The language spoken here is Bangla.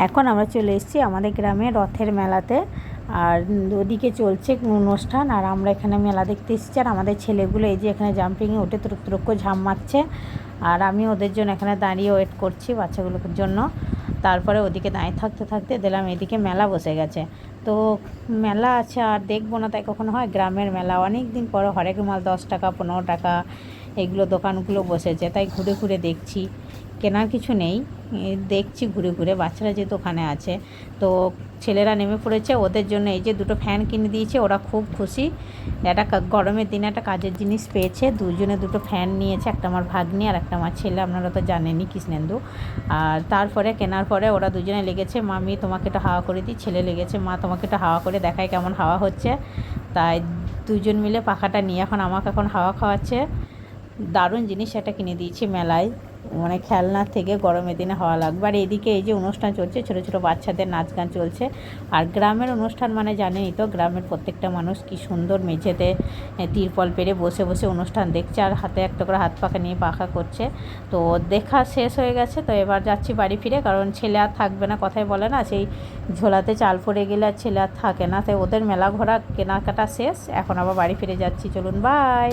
এখন আমরা চলে এসেছি আমাদের গ্রামে রথের মেলাতে। আর ওদিকে চলছে অনুষ্ঠান, আর আমরা এখানে মেলা দেখতে এসেছি। আর আমাদের ছেলেগুলো এই যে এখানে জাম্পিংয়ে উঠে তুরুক তুরুক করে ঝাঁপ মারছে, আর আমি ওদের জন্য এখানে দাঁড়িয়ে ওয়েট করছি বাচ্চাগুলোর জন্য। তারপরে ওদিকে দাঁড়িয়ে থাকতে থাকতে দিলাম এদিকে মেলা বসে গেছে। তো মেলা আছে আর দেখবো না তাই কখনো হয়? গ্রামের মেলা অনেক দিন পরে হরেক মাল 10 টাকা 15 টাকা এগুলো দোকানগুলো বসেছে, তাই ঘুরে ঘুরে দেখছি। কেনার কিছু নেই, দেখছি ঘুরে ঘুরে। বাচ্চারা যেহেতু ওখানে আছে, তো ছেলেরা নেমে পড়েছে। ওদের জন্য এই যে দুটো ফ্যান কিনে দিয়েছে, ওরা খুব খুশি। একটা গরমের দিনে একটা কাজের জিনিস পেয়েছে, দুজনে দুটো ফ্যান নিয়েছে, একটা আমার ভাগ্নি আর একটা আমার ছেলে, আপনারা তো জানেনই কৃষ্ণেন্দু। আর তারপরে কেনার পরে ওরা দুজনে লেগেছে, মামি তোমাকে একটু হাওয়া করে দিই, ছেলে লেগেছে মা তোমাকে একটু হাওয়া করে দেখায় কেমন হাওয়া হচ্ছে। তাই দুজন মিলে পাখাটা নিয়ে এখন আমাকে হাওয়া খাওয়াচ্ছে। দারুণ জিনিস একটা কিনে দিয়েছি মেলায়, মানে খেলনার থেকে গরমের দিনে হাওয়া লাগবে। আর এদিকে এই যে অনুষ্ঠান চলছে, ছোটো ছোটো বাচ্চাদের নাচ গান চলছে। আর গ্রামের অনুষ্ঠান মানে জানেনই তো, গ্রামের প্রত্যেকটা মানুষ কি সুন্দর মেঝেতে তিরপল পেরে বসে বসে অনুষ্ঠান দেখছে, আর হাতে একটা করে হাত পাখা নিয়ে পাখা করছে। তো দেখা শেষ হয়ে গেছে, তো এবার যাচ্ছি বাড়ি ফিরে, কারণ ছেলে আর থাকবে না, কথাই বলে না সেই ঝোলাতে চাল পড়ে গেলে আর ছেলে আর থাকে না। তাই ওদের মেলা ঘোরা কেনাকাটা শেষ, এখন আবার বাড়ি ফিরে যাচ্ছি। চলুন, বাই।